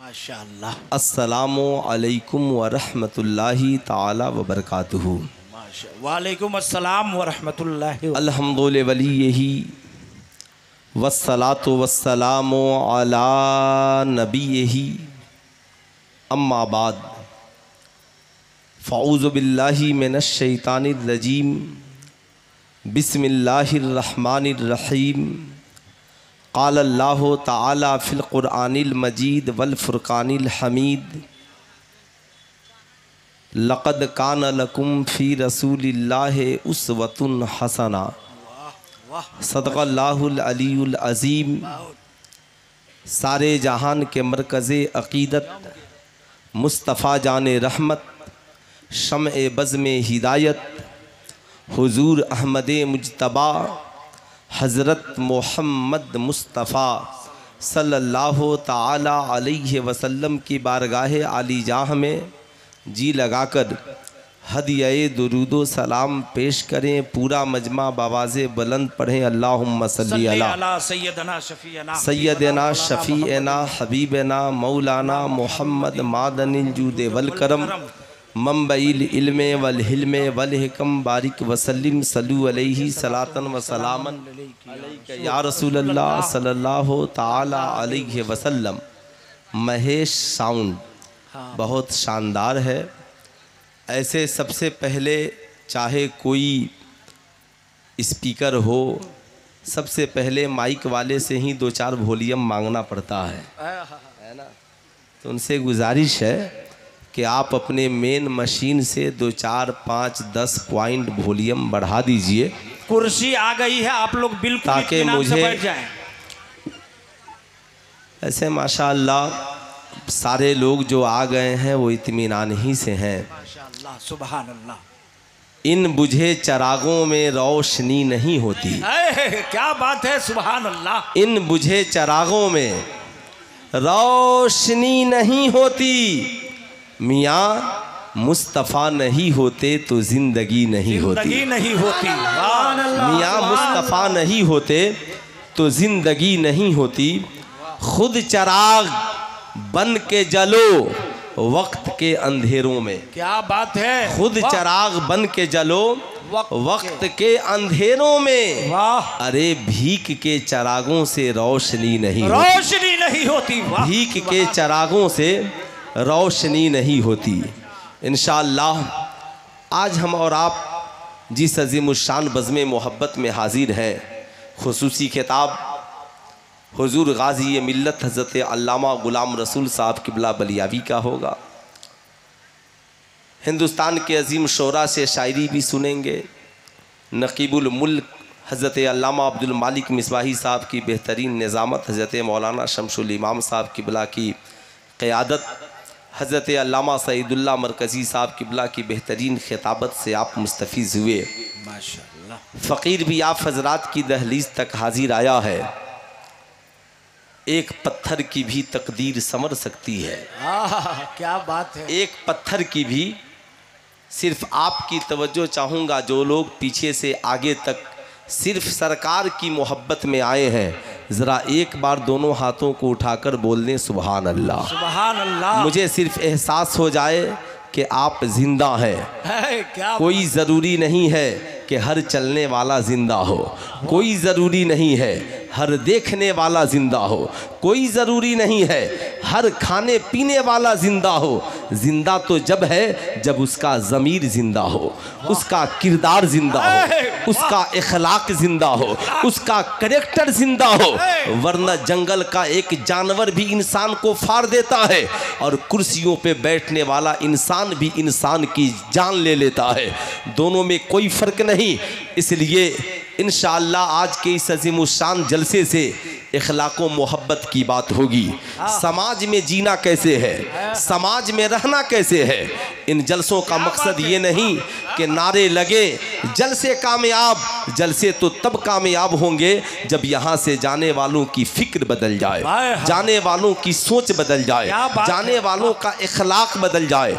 माशाअल्लाह। अस्सलामु अलैकुम व रहमतुल्लाहि ताला व बरकातुहू। वालेकुम अस्सलाम व रहमतुल्लाहि। अल्हम्दुलिल्लाहि वलिय्यिही वस्सलातु वस्सलामु अला नबिय्यिही अम्मा बाद फ़अऊज़ु बिल्लाहि मिनश शैतानिर रजीम बिस्मिल्लाहिर रहमानिर रहीम। क़ाल अल्लाहु तआला फ़िल क़ुरआनिल मजीद वल फ़ुरक़ानिल हमीद लक़द कान लकुम फ़ी रसूलिल्लाहि उस्वतुन हसना। सदक़ल्लाहुल अलीयुल अज़ीम। सारे जहान के मरकज़े अक़ीदत मुस्तफ़ा जाने रहमत शम्अ बज़्म हिदायत हुज़ूर अहमद मुज्तबा हज़रत मोहम्मद मुस्तफ़ा सल्लल्लाहु ताला अलैहि वसल्लम की बारगाह आली जाह में जी लगाकर हदिया दुरूदो सलाम पेश करें। पूरा मजमा बावाज़े बुलंद पढ़ें अल्लाहुम्मा सल्ली अला सय्यदना शफ़ीअना हबीबना मौलाना मोहम्मद मादनिल जूद वल करम मंबईल इल्म वल हिल्म वल हिकम बारिक वसल्लिम सल्लु अलैहि सलातन व सलामन अलैका या रसूलल्लाह सल्लल्लाहु ताला अलैहि वसल्लम। महेश साउंड बहुत शानदार है। ऐसे सबसे पहले चाहे कोई स्पीकर हो, सबसे पहले माइक वाले से ही 2-4 वॉल्यूम मांगना पड़ता है ना। तो उनसे गुजारिश है कि आप अपने मेन मशीन से 2-4-5-10 पॉइंट वॉल्यूम बढ़ा दीजिए। कुर्सी आ गई है, आप लोग बिल्कुल ताकि मुझे बैठ जाएं। ऐसे माशाअल्लाह सारे लोग जो आ गए हैं वो इत्मीनान ही से हैं। माशाअल्लाह सुभान अल्लाह। इन बुझे चरागों में रोशनी नहीं होती। क्या बात है, सुभान अल्लाह। इन बुझे चरागों में रोशनी नहीं होती। मियाँ मुस्तफ़ा नहीं होते तो ज़िंदगी नहीं होती। मियाँ मुस्तफ़ा नहीं होते तो ज़िंदगी नहीं होती। खुद चराग बन के जलो वक्त के अंधेरों में। क्या बात है। खुद चराग बन के जलो वक्त के अंधेरों में। वाह। अरे भीख के चरागों से रोशनी नहीं होती। भीख के चरागों से रोशनी नहीं होती। इंशाअल्लाह आज हम और आप जिस अज़ीमुश्शान बज़्म मोहब्बत में हाजिर हैं, खुसूसी खिताब हुज़ूर गाज़ी मिल्लत हज़रत अल्लामा ग़ुलाम रसूल साहब क़िबला बलियावी का होगा। हिंदुस्तान के अज़ीम शोरा से शायरी भी सुनेंगे। नक़ीबुल मुल्क हज़रत अल्लामा अब्दुल मालिक मिसबाही साहब की बेहतरीन निज़ामत, हज़रत मौलाना शमशुल इमाम साहब क़िबला की क़यादत, हज़रत अल्लामा सईदुल्लाह मरकज़ी साहब क़िबला की बेहतरीन खिताबत से आप मुस्तफ़ीज़ हुए। माशाअल्लाह। फ़कीर भी आप हज़रात की दहलीज़ तक हाजिर आया है। एक पत्थर की भी तकदीर संवर सकती है। क्या बात है। एक पत्थर की भी सिर्फ आपकी तवज्जो चाहूँगा। जो लोग पीछे से आगे तक सिर्फ सरकार की मोहब्बत में आए हैं, ज़रा एक बार दोनों हाथों को उठाकर बोल दें सुभान अल्लाह। सुभान अल्लाह। मुझे सिर्फ एहसास हो जाए कि आप जिंदा हैं। कोई ज़रूरी नहीं है कि हर चलने वाला ज़िंदा हो, कोई ज़रूरी नहीं है हर देखने वाला ज़िंदा हो, कोई ज़रूरी नहीं है हर खाने पीने वाला ज़िंदा हो। ज़िंदा तो जब है जब उसका ज़मीर ज़िंदा हो, उसका किरदार ज़िंदा हो, उसका इखलाक ज़िंदा हो, उसका करेक्टर ज़िंदा हो। वरना जंगल का एक जानवर भी इंसान को फाड़ देता है और कुर्सियों पे बैठने वाला इंसान भी इंसान की जान ले लेता है। दोनों में कोई फ़र्क नहीं। इसलिए इंशाअल्लाह आज के इस अज़ीमुश्शान जलसे से इखलाक़ो मोहब्बत की बात होगी। समाज में जीना कैसे है, समाज में रहना कैसे है। इन जलसों का मकसद ये नहीं कि नारे लगे जलसे कामयाब, जलसे तो तब कामयाब होंगे जब यहाँ से जाने वालों की फिक्र बदल जाए, जाने वालों की सोच बदल जाए, जाने वालों का इखलाक बदल जाए।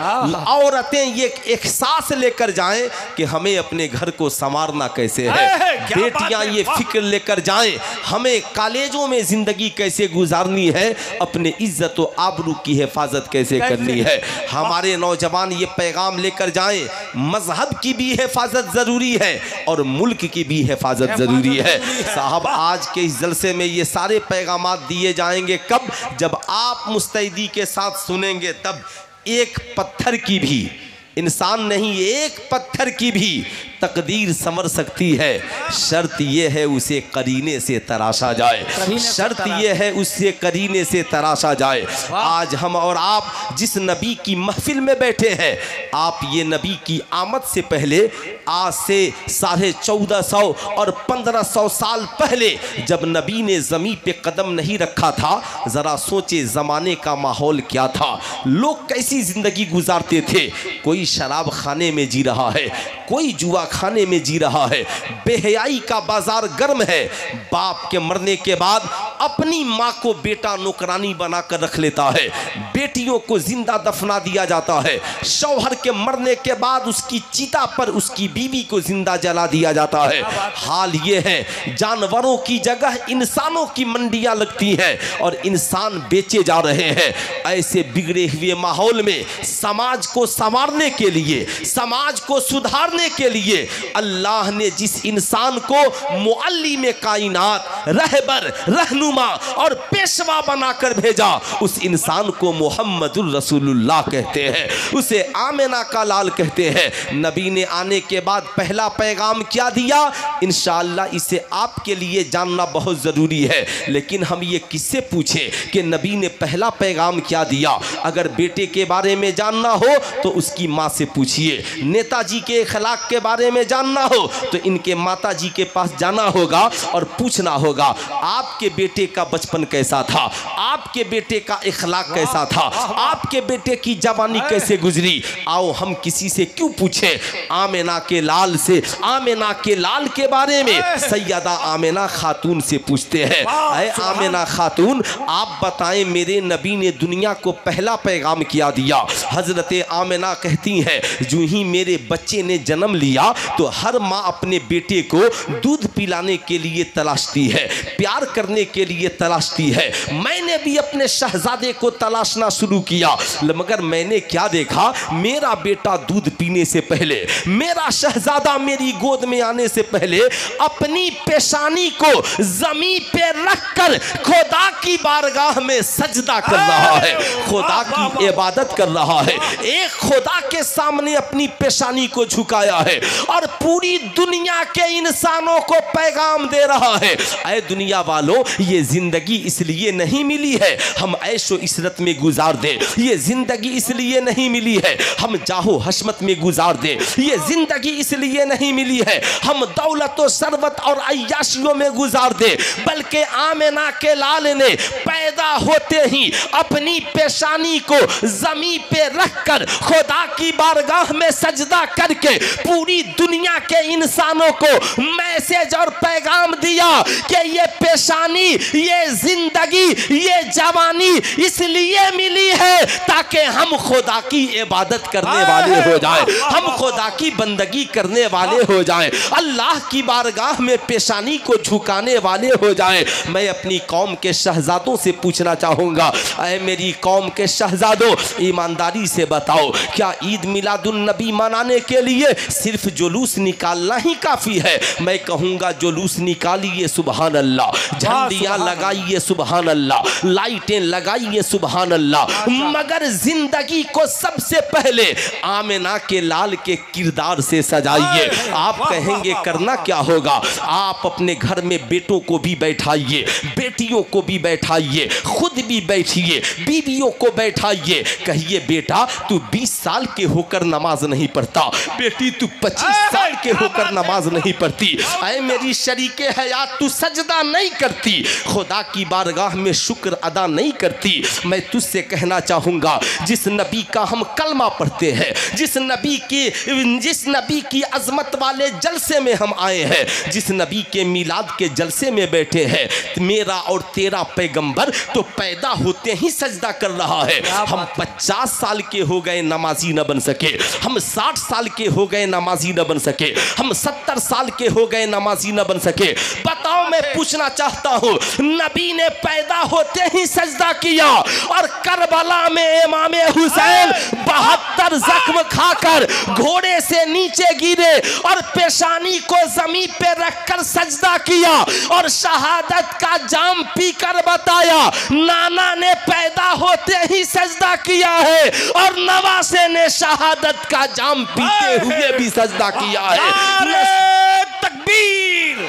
औरतें ये एहसास लेकर जाएं कि हमें अपने घर को संवारना कैसे है, बेटियां ये फिक्र लेकर जाएं हमें कॉलेजों में जिंदगी कैसे गुजारनी है, अपने इज्जत और आबरू की हिफाजत कैसे करनी है। हमारे नौजवान ये पैगाम लेकर जाएं मजहब की भी हिफाजत जरूरी है और मुल्क की भी हिफाजत जरूरी है। साहब आज के इस जलसे में ये सारे पैगाम दिए जाएंगे कब, जब आप मुस्तैदी के साथ सुनेंगे तब। एक पत्थर की भी, इंसान नहीं एक पत्थर की भी तकदीर संवर सकती है, शर्त यह है उसे करीने से तराशा जाए, शर्त यह है उसे करीने से तराशा जाए। आज हम और आप जिस नबी की महफिल में बैठे हैं, आप ये नबी की आमद से पहले, आज से 1450 और 1500 साल पहले जब नबी ने ज़मीन पे कदम नहीं रखा था, ज़रा सोचे ज़माने का माहौल क्या था, लोग कैसी ज़िंदगी गुजारते थे। कोई शराब खाने में जी रहा है, कोई जुआ खाने में जी रहा है, बेहयाई का बाजार गर्म है। बाप के मरने के बाद अपनी माँ को बेटा नौकरानी बनाकर रख लेता है, बेटियों को जिंदा दफना दिया जाता है, शौहर के मरने के बाद उसकी चिता पर उसकी बीवी को जिंदा जला दिया जाता है। हाल ये है जानवरों की जगह इंसानों की मंडियां लगती हैं और इंसान बेचे जा रहे हैं। ऐसे बिगड़े हुए माहौल में समाज को संवारने के लिए, समाज को सुधारने के लिए अल्लाह ने जिस इंसान को मुअल्लिम कायनात, रहबर, रहनुमा और पेशवा बनाकर भेजा, उस इंसान को मुहम्मदुर रसूलुल्लाह कहते हैं, उसे आमिना का लाल कहते हैं। नबी ने आने के बाद पहला पैगाम क्या दिया, इंशाअल्लाह इसे आपके लिए जानना बहुत ज़रूरी है। लेकिन हम ये किससे पूछें कि नबी ने पहला पैगाम क्या दिया। अगर बेटे के बारे में जानना हो तो उसकी माँ से पूछिए, नेताजी के अखलाक के बारे में जानना हो तो इनके माता जी के पास जाना होगा और पूछना होगा आपके बेटे का बचपन कैसा था, आपके बेटे का इखलाक कैसा था, आपके बेटे की जवानी कैसे गुजरी। आओ हम किसी से क्यों पूछें, आमिना के लाल से, आमिना के लाल के बारे में सैयदा आमिना खातून से पूछते हैं। ऐ आमिना खातून, आप बताएं मेरे नबी ने दुनिया को पहला पैगाम क्या दिया। हजरत आमिना कहती हैं, जो ही मेरे बच्चे ने जन्म लिया तो हर माँ अपने बेटे को दूध पिलाने के लिए तलाशती है, प्यार करने के लिए तलाशती है। मैंने भी अपने शहजादे को तलाशना शुरू किया, मगर मैंने क्या देखा, मेरा बेटा दूध पीने से पहले, मेरा शहजादा मेरी गोद में आने से पहले अपनी पेशानी को जमीन पे रखकर खुदा की बारगाह में सजदा कर रहा है, खुदा की इबादत कर रहा है। एक खुदा के सामने अपनी पेशानी को झुकाया है और पूरी दुनिया के इंसानों को पैगाम दे रहा है। ऐ दुनिया वालों, ये जिंदगी इसलिए नहीं मिली है हम ऐशो इशरत में गुजार दे, ये जिंदगी इसलिए नहीं मिली है हम जाहो हशमत में गुजार दे, ये जिंदगी इसलिए नहीं मिली है हम दौलत और सरवत और अय्याशियों में गुजार दे, बल्कि आमिना के लाल ने पैदा होते ही अपनी पेशानी को जमीन पे रखकर खुदा की बारगाह में सजदा करके पूरी दुनिया के इंसानों को मैसेज और पैगाम दिया कि ये पेशानी, ये जिंदगी, ये जवानी इसलिए मिली है ताकि हम खुदा की इबादत करने वाले हो जाएं, हम खुदा की बंदगी करने वाले हो जाएं, अल्लाह की बारगाह में पेशानी को झुकाने वाले हो जाएं। मैं अपनी कौम के शहजादों से पूछना चाहूँगा, ऐ मेरी कौम के शहजादों, ईमानदारी से बताओ, क्या ईद मिलादुन नबी मनाने के लिए सिर्फ जुलूस निकालना ही काफ़ी है? मैं कहूँगा जुलूस निकालिए सुबहान अल्लाह, झंडियाँ लगाइए सुबहान अल्लाह, लाइटें लगाइए सुबहान अल्लाह, मगर जिंदगी को सबसे पहले आमिना के लाल के किरदार से सजाइए। आप कहेंगे करना क्या होगा? आप अपने घर में बेटों को भी बैठाइए, बेटियों को भी बैठाइए, खुद भी बैठिए, बीवियों को बैठाइए, कहिए बेटा तू 20 साल के होकर नमाज नहीं पढ़ता, बेटी तू 25 साल के होकर नमाज नहीं पढ़ती, ऐ मेरी शरीके हयात तू सजदा नहीं करती, खुदा की बारगाह में शुक्र अदा नहीं करती। मैं तुझसे कहना चाहूँगा, जिस नबी का हम कलमा पढ़ते हैं, जिस नबी की अजमत वाले जलसे में हम आए हैं, जिस नबी के मिलाद के जलसे में बैठे हैं, मेरा और तेरा पैगंबर तो पैदा होते ही सजदा कर रहा है। हम 50 साल के हो गए नमाजी न बन सके, हम 60 साल के हो गए नमाजी न बन सके, हम 70 साल के हो गए नमाजी न बन सके। बताओ, मैं पूछना चाहता हूँ, नबी ने पैदा होते ही सजदा किया और करबला में इमाम हुसैन 72 जख्म खाकर घोड़े से नीचे गिरे और पेशानी को जमीन पे रखकर सजदा किया और शहादत का जाम पीकर बताया, नाना ने पैदा होते ही सजदा किया है और नवासे ने शहादत का जाम पीते हुए भी सजदा किया है। नारे तकबीर,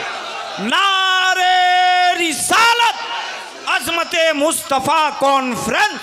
नारे रिसालत, अजमते मुस्तफा कॉन्फ्रेंस।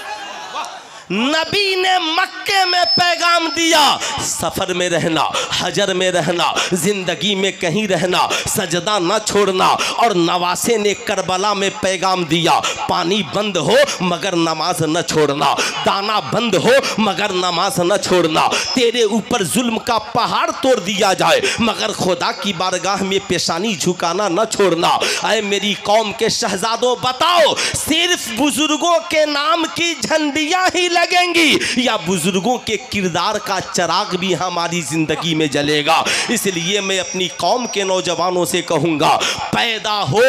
नबी ने मक्के में पैगाम दिया, सफर में रहना, हजर में रहना, जिंदगी में कहीं रहना, सजदा न छोड़ना। और नवासे ने करबला में पैगाम दिया, पानी बंद हो मगर नमाज न छोड़ना, दाना बंद हो मगर नमाज न छोड़ना। तेरे ऊपर जुल्म का पहाड़ तोड़ दिया जाए मगर खुदा की बारगाह में पेशानी झुकाना न छोड़ना। ऐ मेरी कौम के शहजादों, बताओ, सिर्फ बुजुर्गों के नाम की झंडियां ही लगेंगी या बुजुर्गों के किरदार का चिराग भी हमारी जिंदगी में जलेगा? इसलिए मैं अपनी कौम के नौजवानों से कहूंगा, पैदा हो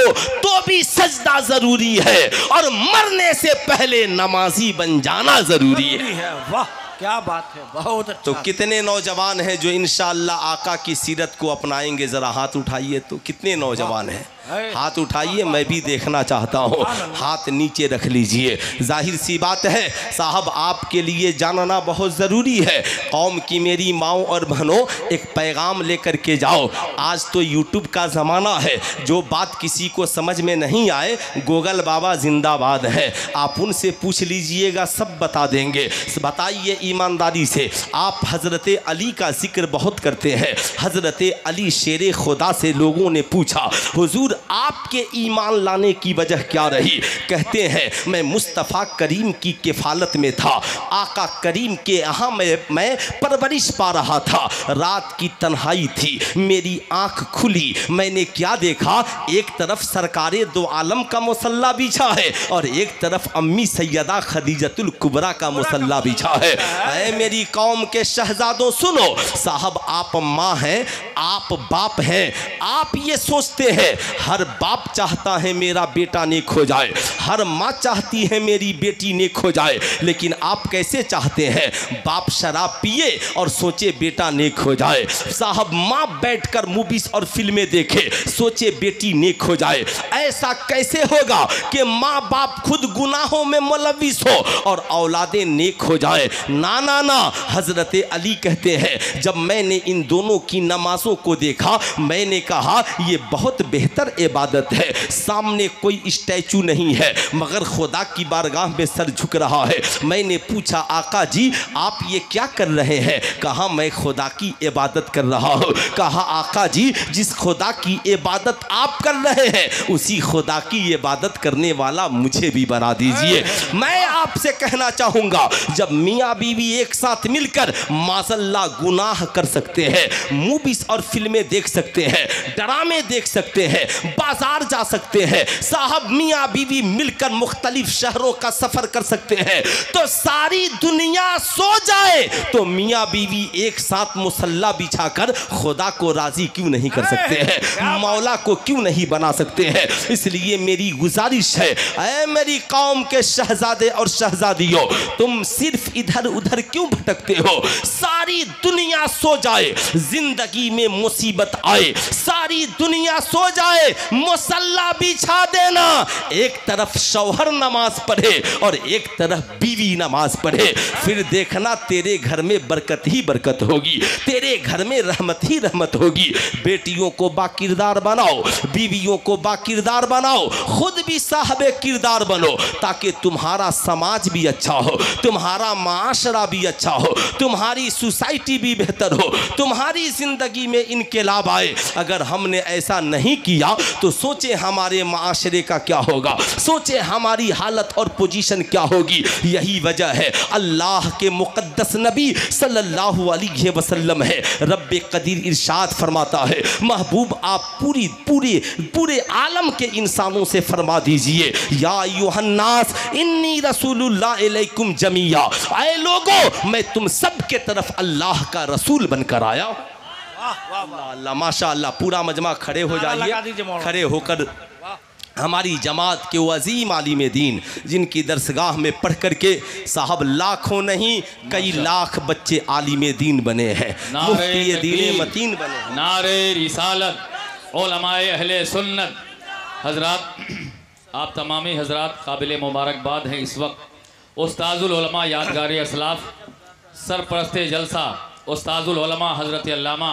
तो भी सजदा जरूरी है और मरने से पहले नमाजी बन जाना जरूरी है। वाह, क्या बात है, बहुत अच्छा। तो कितने नौजवान हैं जो इंशाअल्लाह आका की सीरत को अपनाएंगे? जरा हाथ उठाइए। तो कितने नौजवान हैं? हाथ उठाइए, मैं भी देखना चाहता हूँ। हाथ नीचे रख लीजिए। जाहिर सी बात है साहब, आपके लिए जानना बहुत ज़रूरी है। कौम की मेरी माओ और बहनों, एक पैगाम लेकर के जाओ। आज तो यूट्यूब का ज़माना है, जो बात किसी को समझ में नहीं आए, गूगल बाबा जिंदाबाद है, आप उनसे पूछ लीजिएगा, सब बता देंगे। बताइए ईमानदारी से, आप हज़रत अली का जिक्र बहुत करते हैं। हज़रत अली शेर खुदा से लोगों ने पूछा, हुजूर आपके ईमान लाने की वजह क्या रही? कहते हैं, मैं मुस्तफ़ा करीम की किफ़ालत में था, आका करीम के यहाँ मैं परवरिश पा रहा था। रात की तन्हाई थी, मेरी आँख खुली, मैंने क्या देखा? एक तरफ सरकारे दो आलम का मुसल्ला बिछा है और एक तरफ अम्मी सैयदा खदीजतुल कुबरा का मुसल्ला बिछा है। ऐ मेरी कौम के शहजादों, सुनो साहब, आप माँ हैं, आप बाप हैं, आप ये सोचते हैं, हर बाप चाहता है मेरा बेटा नेक हो जाए, हर माँ चाहती है मेरी बेटी नेक हो जाए, लेकिन आप कैसे चाहते हैं? बाप शराब पिए और सोचे बेटा नेक हो जाए। साहब, माँ बैठकर मूवीज और फिल्में देखे, सोचे बेटी नेक हो जाए। ऐसा कैसे होगा कि माँ बाप खुद गुनाहों में मुलविस हो और औलादें नेक हो जाए? ना ना ना, हजरत अली कहते हैं, जब मैंने इन दोनों की नमाजों को देखा, मैंने कहा ये बहुत बेहतर इबादत है। सामने कोई स्टैचू नहीं है मगर खुदा की बारगाह में सर झुक रहा है। मैंने पूछा, आका जी आप ये क्या कर रहे हैं? कहा, मैं खुदा की इबादत कर रहा हूँ। कहा, आका जी जिस खुदा की इबादत आप कर रहे हैं उसी खुदा की इबादत करने वाला मुझे भी बना दीजिए। मैं आपसे कहना चाहूँगा, जब मियाँ बीवी एक साथ मिलकर माज़ल्लाह गुनाह कर सकते हैं, मूवीज और फिल्में देख सकते हैं, ड्रामे देख सकते हैं, बाजार जा सकते हैं, साहब मियाँ बीवी मिलकर मुख्तलिफ शहरों का सफर कर सकते हैं, तो सारी दुनिया सो जाए तो मियाँ बीवी एक साथ मुसल्ला बिछाकर खुदा को राजी क्यों नहीं कर सकते हैं? मौला को क्यों नहीं बना सकते हैं? इसलिए मेरी गुजारिश है, ऐ मेरी कौम के शहजादे और शहजादियों, तुम सिर्फ इधर उधर क्यों भटकते हो? सारी दुनिया सो जाए, जिंदगी में मुसीबत आए, सारी दुनिया सो जाए, मुसल्ला बिछा देना, एक तरफ शौहर नमाज पढ़े और एक तरफ बीवी नमाज पढ़े, फिर देखना तेरे घर में बरकत ही बरकत होगी, तेरे घर में रहमत ही रहमत होगी। बेटियों को बाकिरदार बनाओ, बीवियों को बाकिरदार बनाओ, खुद भी साहबे किरदार बनो, ताकि तुम्हारा समाज भी अच्छा हो, तुम्हारा माशरा भी अच्छा हो, तुम्हारी सोसाइटी भी बेहतर हो, तुम्हारी जिंदगी में इनकलाब आए। अगर हमने ऐसा नहीं किया तो सोचे हमारे माशरे का क्या होगा, सोचे हमारी हालत और पोजीशन क्या होगी। यही वजह है अल्लाह के मुक़द्दस नबी सल्लल्लाहु अलैहि वसल्लम है, रब्बे कदीर इरशाद फरमाता है, महबूब आप पूरे आलम के इंसानों से फरमा दीजिए, या अय्युहन्नास इन्नी रसूलुल्लाह इलैकुम जमीया, ऐ लोगों मैं तुम सब के तरफ अल्लाह का रसूल बनकर आया। अल्लाह माशाअल्लाह। पूरा मजमा खड़े हो जाइए, खड़े होकर हमारी जमात के अजीम आलिम दीन जिनकी दरसगाह में पढ़ करके साहब लाखों नहीं कई लाख बच्चे आलिम दीन बने हैं, मुफ्ती दीन मतीन बने। नारे रिसालत, उलमाए अहले सुन्नत, हजरात आप तमामी हजरात काबिल मुबारकबाद हैं। इस वक्त उस्ताजुल उलमा यादगार असलाफ सरपरस्त जलसा उस्ताजुल उलमा हज़रत अल्लामा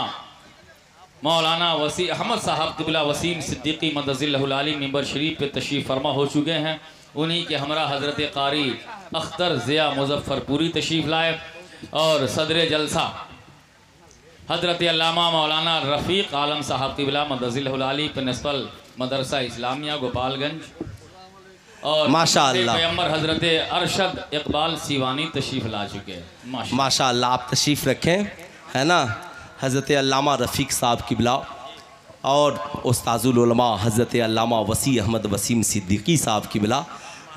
मौलाना वसी अहमद साहब क़िबला वसीम सिद्दीकी मदज़िल्लहुल आली मिंबर शरीफ पे तशरीफ़ फरमा हो चुके हैं। उन्हीं के हमरा हज़रत कारी अख्तर ज़िया मुज़फ़्फ़रपुरी तशरीफ़ लाए और सदर जलसा हज़रत अल्लामा मौलाना रफ़ीक आलम साहब क़िबला मदज़िल्लहुल आली प्रिंसिपल मदरसा इस्लामिया गोपालगंज और माशाअल्लाह पैगंबर हज़रत अरशद इकबाल सीवानी तशरीफ़ ला चुके हैं। माशाअल्लाह आप तशरीफ़ रखें, है ना। हज़रत अल्लामा रफ़ीक साहब क़िबला और उस्ताजुल उलमा हज़रत अल्लामा वसी अहमद वसीम सिद्दीकी साहब क़िबला,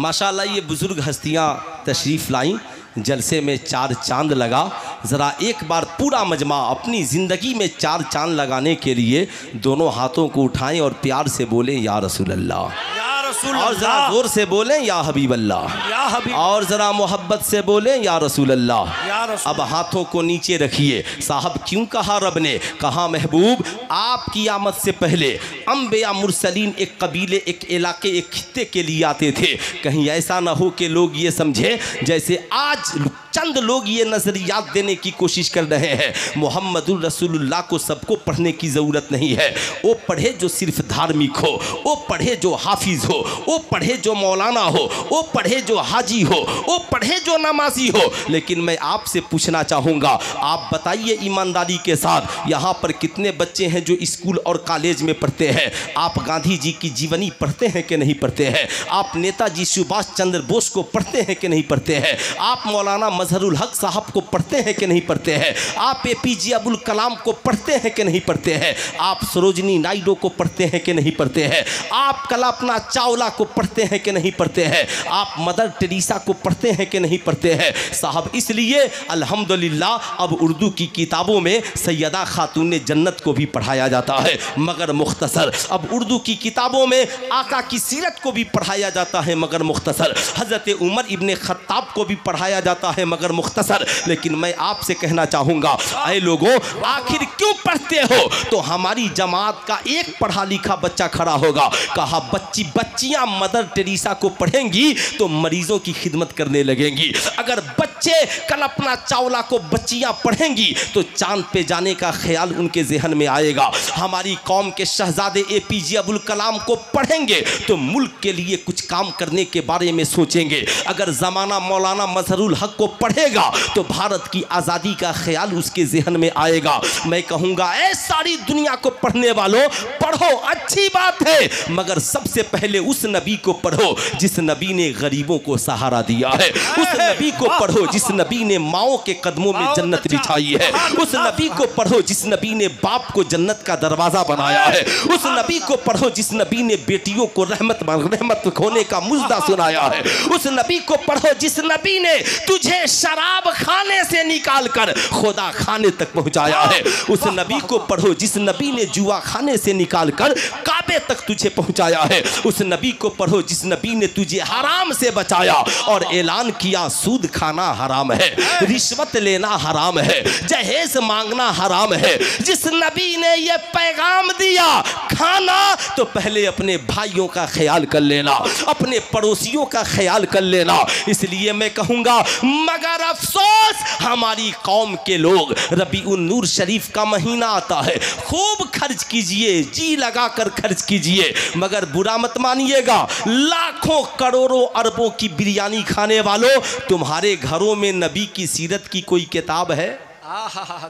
माशाअल्लाह ये बुज़ुर्ग हस्तियाँ तशरीफ़ लाईं, जलसे में चार चांद लगा। ज़रा एक बार पूरा मजमा अपनी ज़िंदगी में चार चांद लगाने के लिए दोनों हाथों को उठाएं और प्यार से बोलें या रसूल अल्लाह, और ज़रा ज़ोर से बोलें या हबीब अल्लाह, और ज़रा मोहब्बत से बोलें या रसूल अल्लाह। अब हाथों को नीचे रखिए। साहब क्यों कहा रब ने, कहा महबूब आपकी आमद से पहले अंबिया मुरसलीन एक कबीले, एक इलाके, एक खित्ते के लिए आते थे। कहीं ऐसा ना हो कि लोग ये समझे जैसे आज चंद लोग ये नज़रियात देने की कोशिश कर रहे हैं। मोहम्मदुर रसूलुल्लाह को सबको पढ़ने की ज़रूरत नहीं है। वो पढ़े जो सिर्फ धार्मिक हो, वो पढ़े जो हाफिज़ हो, वो पढ़े जो मौलाना हो, वो पढ़े जो हाजी हो, वो पढ़े जो नमाजी हो। लेकिन मैं आपसे पूछना चाहूँगा, आप बताइए ईमानदारी के साथ, यहाँ पर कितने बच्चे हैं जो स्कूल और कॉलेज में पढ़ते हैं? आप गांधी जी की जीवनी पढ़ते हैं कि नहीं पढ़ते हैं? आप नेताजी सुभाष चंद्र बोस को पढ़ते हैं कि नहीं पढ़ते हैं? आप मौलाना मजहरुल हक साहब को पढ़ते हैं कि नहीं पढ़ते हैं? आप APJ अब्दुल कलाम को पढ़ते हैं कि नहीं पढ़ते हैं? आप सरोजनी नायडू को पढ़ते हैं कि नहीं पढ़ते हैं? आप कल्पना चावला को पढ़ते हैं कि नहीं पढ़ते हैं? आप मदर टेरेसा को पढ़ते हैं कि नहीं पढ़ते हैं? साहब इसलिए अल्हम्दुलिल्लाह अब उर्दू की किताबों में सैयदा खातून जन्नत को भी पढ़ाया जाता है मगर मुख्तसर। अब उर्दू की किताबों में आका की सीरत को भी पढ़ाया जाता है मगर मुख्तसर। हज़रत उमर इब्ने खत्ताब को भी पढ़ाया जाता है मगर मुख्तसर। लेकिन मैं आपसे कहना चाहूँगा, ऐ लोगों आखिर क्यों पढ़ते हो? तो हमारी जमात का एक पढ़ा लिखा बच्चा खड़ा होगा, कहा बच्चियाँ मदर टेरेसा को पढ़ेंगी तो मरीजों की खिदमत करने लगेंगी। अगर बच्चे कल्पना चावला को बच्चियाँ पढ़ेंगी तो चांद पे जाने का ख्याल उनके जहन में आएगा। हमारी कौम के शहजादे APJ अब्दुल कलाम को पढ़ेंगे तो मुल्क के लिए कुछ काम करने के बारे में सोचेंगे। अगर ज़माना मौलाना मजहरुल हक को पढ़ेगा तो भारत की आज़ादी का ख्याल उसके जहन में आएगा। मैं कहूँगा ऐ सारी दुनिया को पढ़ने वालों, पढ़ो अच्छी बात है, मगर सबसे पहले उस नबी को पढ़ो जिस नबी ने गरीबों को सहारा दिया है। उस नबी को पढ़ो जिस नबी ने माओ के कदमों में जन्नत बिछाई है। उस नबी को पढ़ो जिस नबी ने बाप को जन्नत का दरवाज़ा बनाया है। उस नबी को पढ़ो जिस नबी ने बेटियों को रहमत खोने का मुजदा सुनाया है। उस नबी को पढ़ो जिस नबी ने तुझे शराब खाने से निकाल कर खुदा खाने तक पहुंचाया है। उस नबी को पढ़ो जिस नबी ने जुआ खाने से निकाल कर काबे तक तुझे पहुंचाया है। उस नबी को पढ़ो जिस नबी ने तुझे हराम से बचाया और ऐलान किया सूद खाना हराम है, रिश्वत लेना हराम है, जहेज मांगना हराम है। जिस नबी ने यह पैगाम दिया, खाना तो पहले अपने भाइयों का ख्याल कर लेना, अपने पड़ोसियों का ख्याल कर लेना। इसलिए मैं कहूँगा मगर अफसोस हमारी कौम के लोग, रबीउन नूर शरीफ का महीना आता है, खूब खर्च कीजिए, जी लगा कर खर्च कीजिए, मगर बुरा मत मानिएगा, लाखों करोड़ों अरबों की बिरयानी खाने वालों, तुम्हारे घरों में नबी की सीरत की कोई किताब है?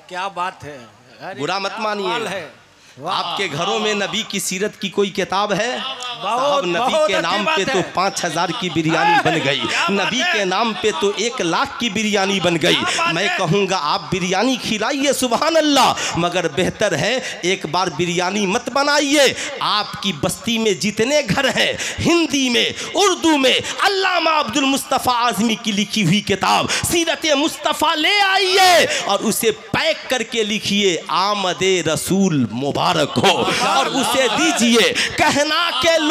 क्या बात है। बुरा मत मानिए। है। आपके घरों में नबी की सीरत की कोई किताब है? बहुत, साहब नबी बहुत के अच्छी नाम पे बात तो है। 5000 की बिरयानी बन गई, नबी के नाम पे तो 1 लाख की बिरयानी बन गई। मैं कहूँगा आप बिरयानी खिलाइए, सुभान अल्लाह, मगर बेहतर है एक बार बिरयानी मत बनाइए। आपकी बस्ती में जितने घर हैं, हिंदी में, उर्दू में, अल्लामा अब्दुल मुस्तफ़ा आज़मी की लिखी हुई किताब सीरत मुस्तफ़ा ले आइए और उसे पैक करके लिखिए, आमदे रसूल मुबारक हो, और उसे दीजिए, कहना के लो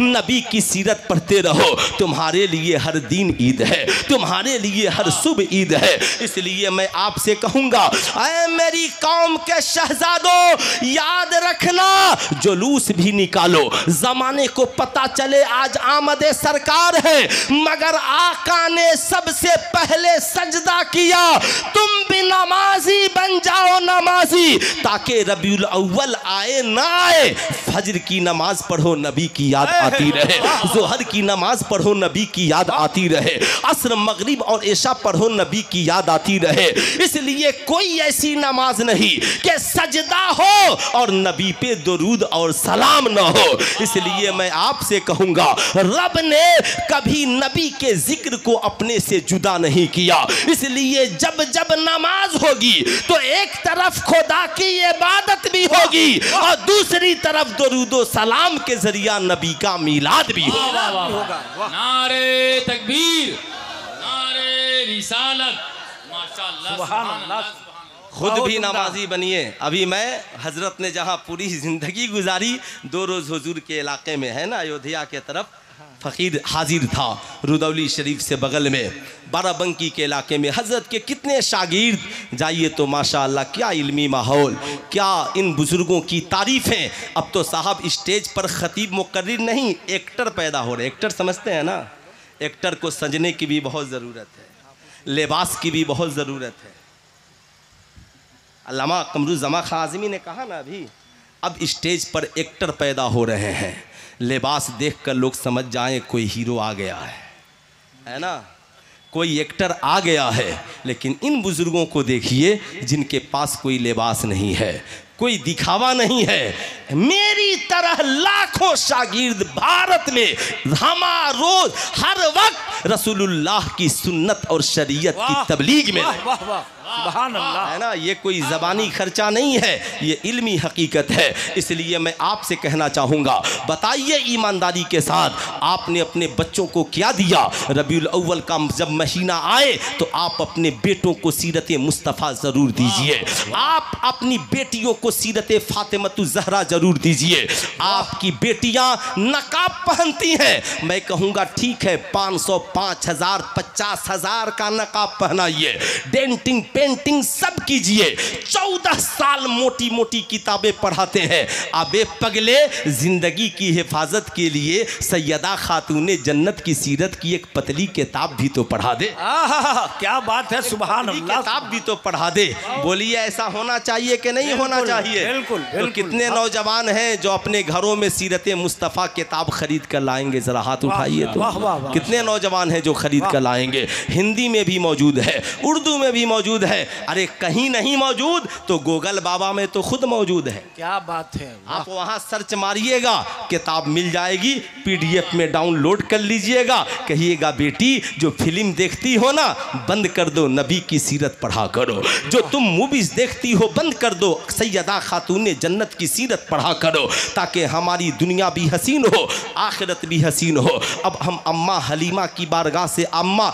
नबी की सीरत पढ़ते रहो। तुम्हारे लिए हर दिन ईद है, तुम्हारे लिए हर शुभ ईद है। इसलिए मैं आपसे कहूंगा, ऐ मेरी कौम के शहजादों, याद रखना, जुलूस भी निकालो, जमाने को पता चले आज आमदे सरकार है, मगर आका ने सबसे पहले सजदा किया। तुम भी नमाजी बन जाओ, नमाजी, ताकि रबीउल अव्वल आए ना आए, फजर की नमाज पढ़ो, नबी की याद आती रहे, जोहर की नमाज पढ़ो, नबी की याद आती रहे, असर मगरिब और इशा पढ़ो, नबी की याद आती रहे। इसलिए कोई ऐसी नमाज नहीं कि सजदा हो और नबी पे दुरूद और सलाम ना हो। इसलिए मैं आपसे कहूंगा, रब ने कभी नबी के जिक्र को अपने से जुदा नहीं किया। इसलिए जब जब नमाज होगी तो एक तरफ खुदा की इबादत भी होगी और दूसरी तरफ दुरूदो सलाम के जरिया नबी का मीलाद भी होगा। नारे तकबीर, नारे रिसालत, माशाअल्लाह, सुभान अल्लाह। खुद भी नमाजी बनिए। अभी मैं हजरत ने जहाँ पूरी ज़िंदगी गुजारी, 2 रोज़ हुजूर के इलाके में है ना, अयोध्या के तरफ फ़कीर हाजिर था, रुदौली शरीफ से बगल में, बाराबंकी के इलाके में। हज़रत के कितने शागिर्द, जाइए तो माशाअल्लाह क्या इल्मी माहौल, क्या इन बुज़ुर्गों की तारीफ़ें। अब तो साहब स्टेज पर ख़तीब मुकर्रिर नहीं, एक्टर पैदा हो रहे। एक्टर समझते हैं ना, एक्टर को सजने की भी बहुत ज़रूरत है, लिबास की भी बहुत ज़रूरत है। अल्लामा कमरुज़्ज़मा खां आज़मी ने कहा ना अभी, अब स्टेज पर एक्टर पैदा हो रहे हैं, लिबास देखकर लोग समझ जाएं कोई हीरो आ गया है ना, कोई एक्टर आ गया है। लेकिन इन बुज़ुर्गों को देखिए जिनके पास कोई लिबास नहीं है, कोई दिखावा नहीं है। मेरी तरह लाखों शागिर्द भारत में हमारा रोज हर वक्त रसूलुल्लाह की सुन्नत और शरीयत की तबलीग में, वाह वाह वाह, सुभान अल्लाह, है ना, ये कोई ज़बानी खर्चा नहीं है, ये इल्मी हकीकत है। इसलिए मैं आपसे कहना चाहूँगा, बताइए ईमानदारी के साथ, आपने अपने बच्चों को क्या दिया? रबीउल अव्वल का जब महीना आए तो आप अपने बेटों को सीरत मुस्तफ़ा ज़रूर दीजिए, आप अपनी बेटियों को सीरत फातिमतु ज़हरा ज़रूर दीजिए। आपकी बेटियाँ नकाब पहनती हैं, मैं कहूँगा ठीक है, 500, 5000, 50,000 का नकाब पहनाइए, डेंटिंग पेंटिंग सब कीजिए। 14 साल मोटी मोटी किताबें पढ़ाते हैं। अबे पगले, जिंदगी की हिफाजत के लिए सैयदा खातूने जन्नत की सीरत की एक पतली किताब भी तो पढ़ा दे। क्या बात है, सुभान अल्लाह, किताब भी तो पढ़ा दे। बोलिए ऐसा होना चाहिए कि नहीं होना चाहिए? बिल्कुल, तो कितने नौजवान हैं जो अपने घरों में सीरत मुस्तफ़ा किताब खरीद कर लाएंगे? जरा हाथ उठाइए तो। कितने नौजवान हैं जो खरीद कर लाएंगे? हिंदी में भी मौजूद है, उर्दू में भी मौजूद है। अरे कहीं नहीं मौजूद तो गूगल बाबा में तो खुद मौजूद है। क्या बात है, आप वहां सर्च मारिएगा, किताब मिल जाएगी, PDF में डाउनलोड कर लीजिएगा। कहिएगा बेटी जो फिल्म देखती हो ना, बंद कर दो, नबी की सीरत पढ़ा करो। जो तुम मूवीज देखती हो बंद कर दो, सैयदा खातूने जन्नत की सीरत पढ़ा करो, ताकि हमारी दुनिया भी हसीन हो, आखिरत भी हसीन हो। अब हम अम्मा हलीमा की बारगाह से, अम्मा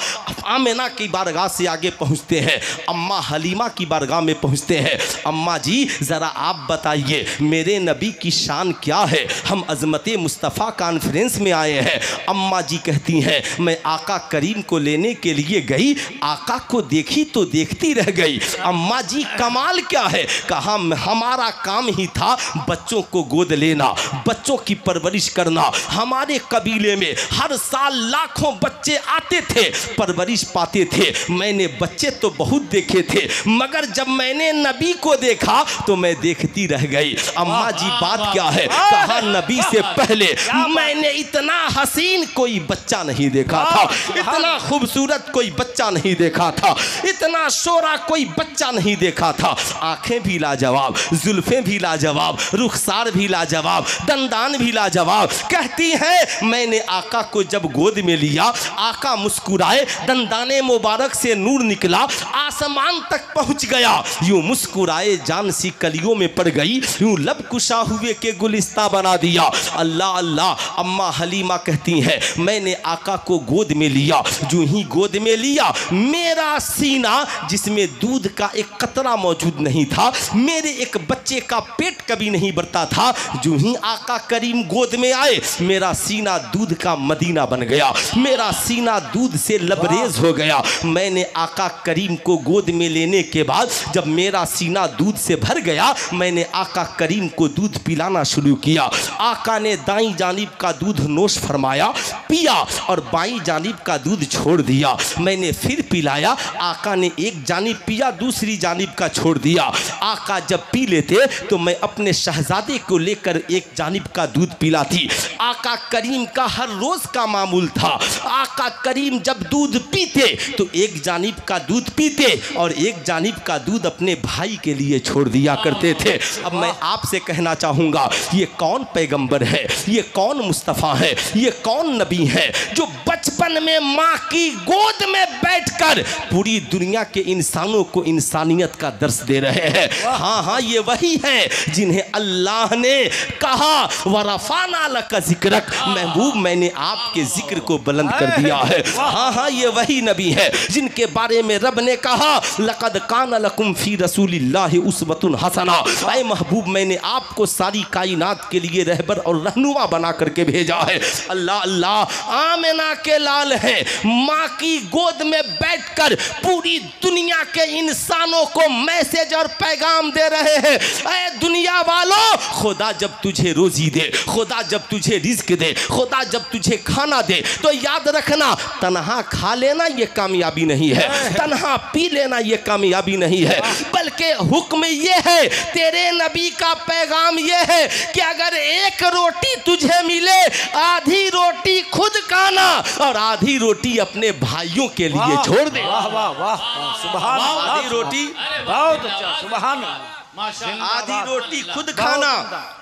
आमिना की बारगाह से आगे पहुँचते हैं, अम्मा हलीमा की बारगाह में पहुँचते हैं। अम्मा जी ज़रा आप बताइए मेरे नबी की शान क्या है? हम अज़मत मुस्तफ़ा कॉन्फ्रेंस में आए हैं। अम्मा जी कहती हैं, मैं आका करीम को लेने के लिए गई, आका को देखी तो देखती रह गई। अम्मा जी कमाल क्या है? कहा हमारा काम ही था बच्चों को गोद लेना, बच्चों की परवरिश करना। हमारे कबीले में हर साल लाखों बच्चे आते थे, परवरिश पाते थे। मैंने बच्चे तो बहुत देखे देखे थे, मगर जब मैंने नबी को देखा तो मैं देखती रह गई। अम्मा जी बात क्या है? कहा नबी से पहले मैंने इतना हसीन कोई बच्चा नहीं देखा था, इतना खूबसूरत कोई बच्चा नहीं देखा था, इतना शोरा कोई बच्चा नहीं देखा था। आंखें भी लाजवाब, जुल्फें भी लाजवाब, रुखसार भी लाजवाब, दंदान भी लाजवाब। कहती है मैंने आका को जब गोद में लिया, आका मुस्कुराए, दंदाने मुबारक से नूर निकला, आसमान तक पहुंच गया। यूं मुस्कुराए जान सी कलियों में पड़ गई, यूं लब कुशा हुए के गुलिस्ता बना दिया। अल्लाह अल्लाह। अम्मा हलीमा कहती हैं मैंने आका को गोद में लिया, जो ही गोद में लिया मेरा सीना जिसमें दूध का एक कतरा मौजूद नहीं था, मेरे एक बच्चे का पेट कभी नहीं भरता था, जो ही आका करीम गोद में आए मेरा सीना दूध का मदीना बन गया, मेरा सीना दूध से लबरेज हो गया। मैंने आका करीम को गोद में लेने के बाद जब मेरा सीना दूध से भर गया, मैंने आका करीम को दूध पिलाना शुरू किया। आका ने दाईं जानिब का दूध नोश फरमाया, पिया, और बाईं जानिब का दूध छोड़ दिया। मैंने फिर पिलाया, आका ने एक जानिब पिया, दूसरी जानिब का छोड़ दिया। आका जब पी लेते तो मैं अपने शहजादे को लेकर एक जानिब का दूध पिलाती। आका करीम का हर रोज का मामूल था, आका करीम जब दूध पीते तो एक जानिब का दूध पीते और एक जानिब का दूध अपने भाई के लिए छोड़ दिया करते थे। अब मैं आपसे कहना चाहूँगा, ये कौन पैगंबर है, ये कौन मुस्तफ़ा है, ये कौन नबी है जो बचपन में माँ की गोद में बैठकर पूरी दुनिया के इंसानों को इंसानियत का दर्स दे रहे हैं। हाँ हाँ, ये वही है जिन्हें अल्लाह ने कहा वरफ़ाना लका ज़िक्रक, महबूब मैंने आपके जिक्र को बुलंद कर दिया है। हाँ हाँ, ये वही नबी है जिनके बारे में रब ने कहा लक़द काना लकुम फ़ी रसूलिल्लाहि उस्वतुन हसना, ऐ महबूब मैंने आपको सारी कायनात के लिए रहबर और रहनुमा बना करके भेजा है। अल्लाह अल्लाह। आमिना के लाल हैं, माँ की गोद में बैठकर पूरी दुनिया के इंसानों को मैसेज और पैगाम दे रहे हैं। ऐ दुनिया वालों, खुदा जब तुझे रोजी दे, खुदा जब तुझे रिज़्क दे, खुदा जब तुझे खाना दे तो याद रखना, तन्हा खा लेना ये कामयाबी नहीं है, तन्हा पी लेना ये कामयाबी नहीं है, बल्कि हुक्म ये है, तेरे नबी का पैगाम ये है कि अगर एक रोटी तुझे मिले, आधी रोटी खुद खाना और आधी रोटी अपने भाइयों के लिए छोड़ दे। वाह वाह वाह, सुभान अल्लाह। आधी रोटी बहुत अच्छा, सुभान अल्लाह। आधी रोटी खुद खाना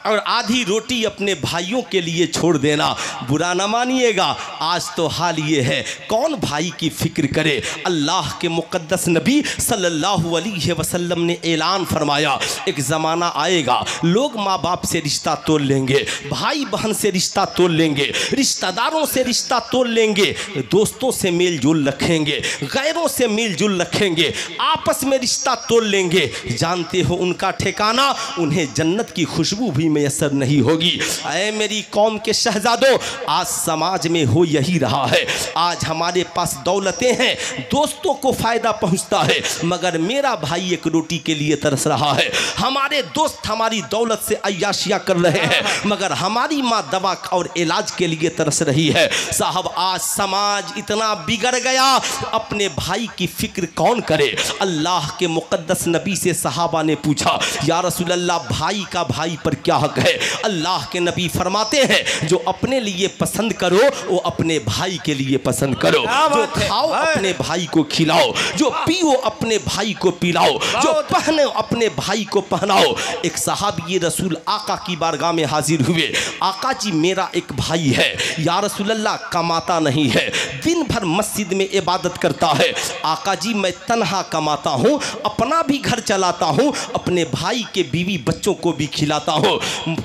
और आधी रोटी अपने भाइयों के लिए छोड़ देना। बुरा ना मानिएगा, आज तो हाल ये है, कौन भाई की फिक्र करे। अल्लाह के मुक़द्दस नबी सल्लल्लाहु अलैहि वसल्लम ने ऐलान फरमाया, एक ज़माना आएगा लोग माँ बाप से रिश्ता तोड़ लेंगे, भाई बहन से रिश्ता तोड़ लेंगे, रिश्तेदारों से रिश्ता तोड़ लेंगे, दोस्तों से मेल जोल रखेंगे, गैरों से मेल जोल रखेंगे, आपस में रिश्ता तोड़ लेंगे। जानते हो उनका ठिकाना, उन्हें जन्नत की खुशबू भी मैसर नहीं होगी। ऐ मेरी कौम के शहजादों, आज समाज में हो यही रहा है। आज हमारे पास दौलतें हैं, दोस्तों को फायदा पहुंचता है, मगर मेरा भाई एक रोटी के लिए तरस रहा है। हमारे दोस्त हमारी दौलत से अय्याशियां कर रहे हैं, मगर हमारी माँ दवा और इलाज के लिए तरस रही है। साहब, आज समाज इतना बिगड़ गया, अपने भाई की फिक्र कौन करे। अल्लाह के मुक़द्दस नबी से सहाबा ने पूछा, या रसूल अल्लाह, भाई का भाई पर क्या हक है। अल्लाह के नबी फरमाते हैं, जो अपने लिए पसंद करो वो अपने भाई के लिए पसंद करो, जो खाओ अपने भाई को खिलाओ, जो पियो अपने भाई को पिलाओ, जो पहनो अपने भाई को पहनाओ। एक साहबी रसूल आका की बारगाह में हाजिर हुए, आका जी मेरा एक भाई है, या रसूल अल्लाह कमाता नहीं है, दिन भर मस्जिद में इबादत करता है। आका जी मैं तन्हा कमाता हूँ, अपना भी घर चलाता हूँ, अपने भाई के बीवी बच्चों को भी खिलाता हूँ।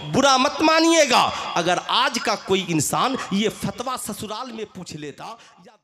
बुरा मत मानिएगा, अगर आज का कोई इंसान ये फतवा ससुराल में पूछ लेता या